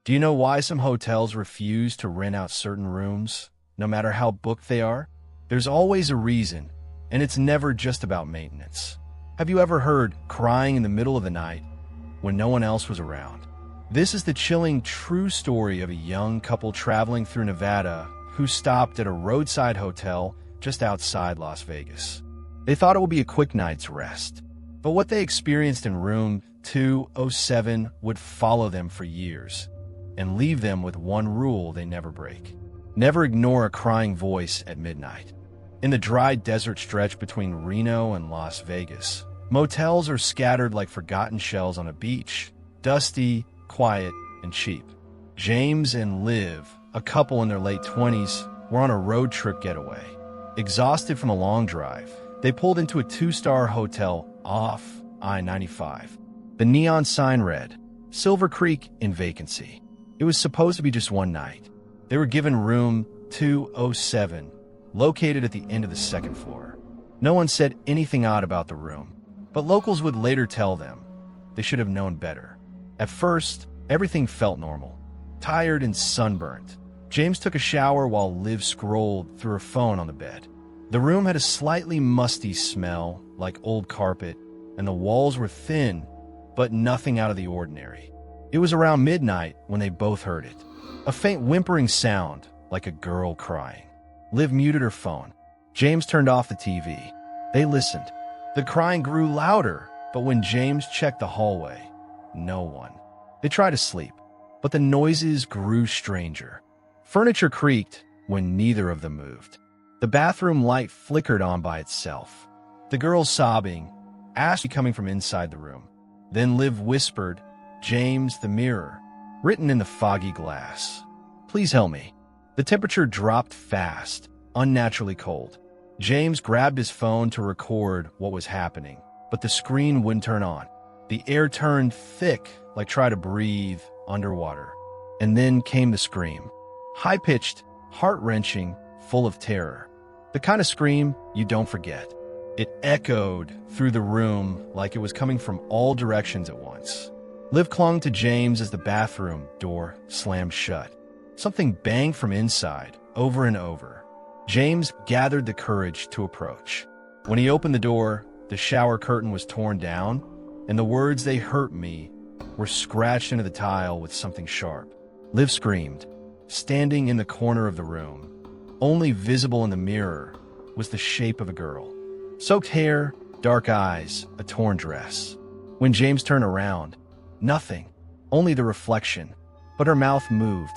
Do you know why some hotels refuse to rent out certain rooms, no matter how booked they are? There's always a reason, and it's never just about maintenance. Have you ever heard crying in the middle of the night when no one else was around? This is the chilling true story of a young couple traveling through Nevada who stopped at a roadside hotel just outside Las Vegas. They thought it would be a quick night's rest, but what they experienced in room 207 would follow them for years and leave them with one rule they never break. Never ignore a crying voice at midnight. In the dry desert stretch between Reno and Las Vegas, motels are scattered like forgotten shells on a beach, dusty, quiet, and cheap. James and Liv, a couple in their late 20s, were on a road trip getaway. Exhausted from a long drive, they pulled into a 2-star hotel off I-95. The neon sign read, Silver Creek in vacancy. It was supposed to be just one night. They were given room 207, located at the end of the second floor. No one said anything odd about the room, but locals would later tell them they should have known better. At first, everything felt normal. Tired and sunburnt, James took a shower while Liv scrolled through her phone on the bed. The room had a slightly musty smell, like old carpet, and the walls were thin, but nothing out of the ordinary. It was around midnight when they both heard it. A faint whimpering sound, like a girl crying. Liv muted her phone. James turned off the TV. They listened. The crying grew louder, but when James checked the hallway, no one. They tried to sleep, but the noises grew stranger. Furniture creaked when neither of them moved. The bathroom light flickered on by itself. The girl sobbing, asked coming from inside the room. Then Liv whispered, James, the mirror, written in the foggy glass. Please help me. The temperature dropped fast, unnaturally cold. James grabbed his phone to record what was happening, but the screen wouldn't turn on. The air turned thick, like trying to breathe underwater. And then came the scream. High-pitched, heart-wrenching, full of terror. The kind of scream you don't forget. It echoed through the room like it was coming from all directions at once. Liv clung to James as the bathroom door slammed shut. Something banged from inside, over and over. James gathered the courage to approach. When he opened the door, the shower curtain was torn down, and the words "they hurt me" were scratched into the tile with something sharp. Liv screamed. Standing in the corner of the room, only visible in the mirror, was the shape of a girl. Soaked hair, dark eyes, a torn dress. When James turned around, nothing, only the reflection, but her mouth moved.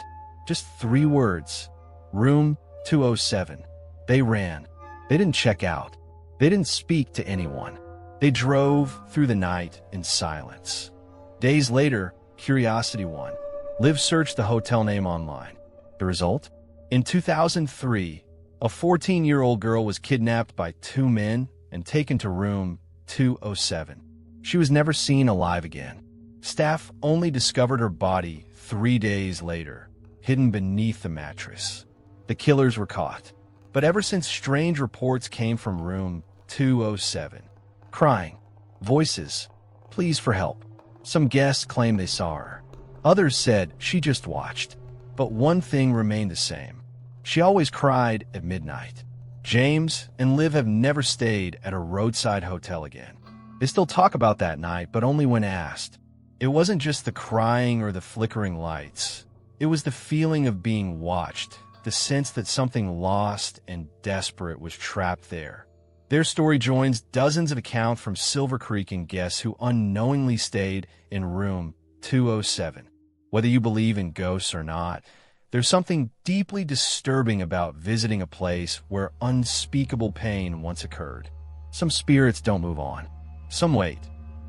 Just 3 words. Room 207. They ran. They didn't check out. They didn't speak to anyone. They drove through the night in silence. Days later, curiosity won. Liv searched the hotel name online. The result? In 2003, a 14-year-old girl was kidnapped by 2 men and taken to room 207. She was never seen alive again. Staff only discovered her body 3 days later, hidden beneath the mattress. The killers were caught. But ever since, strange reports came from room 207. Crying, voices, pleas for help. Some guests claimed they saw her. Others said she just watched. But one thing remained the same. She always cried at midnight. James and Liv have never stayed at a roadside hotel again. They still talk about that night, but only when asked. It wasn't just the crying or the flickering lights. It was the feeling of being watched, the sense that something lost and desperate was trapped there. Their story joins dozens of accounts from Silver Creek and guests who unknowingly stayed in room 207. Whether you believe in ghosts or not, there's something deeply disturbing about visiting a place where unspeakable pain once occurred. Some spirits don't move on. Some wait,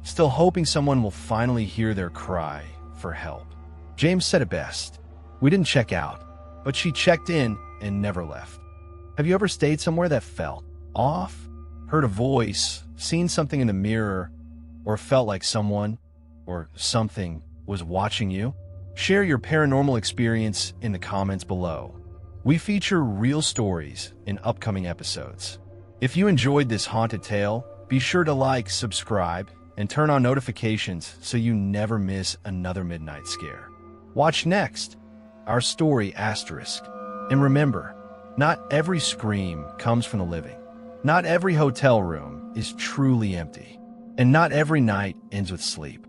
still hoping someone will finally hear their cry for help. James said it best. We didn't check out, but she checked in and never left. Have you ever stayed somewhere that felt off? Heard a voice, seen something in the mirror, or felt like someone or something was watching you? Share your paranormal experience in the comments below. We feature real stories in upcoming episodes. If you enjoyed this haunted tale, be sure to like, subscribe, and turn on notifications so you never miss another midnight scare. Watch next, our story asterisk. And remember, not every scream comes from the living. Not every hotel room is truly empty. And not every night ends with sleep.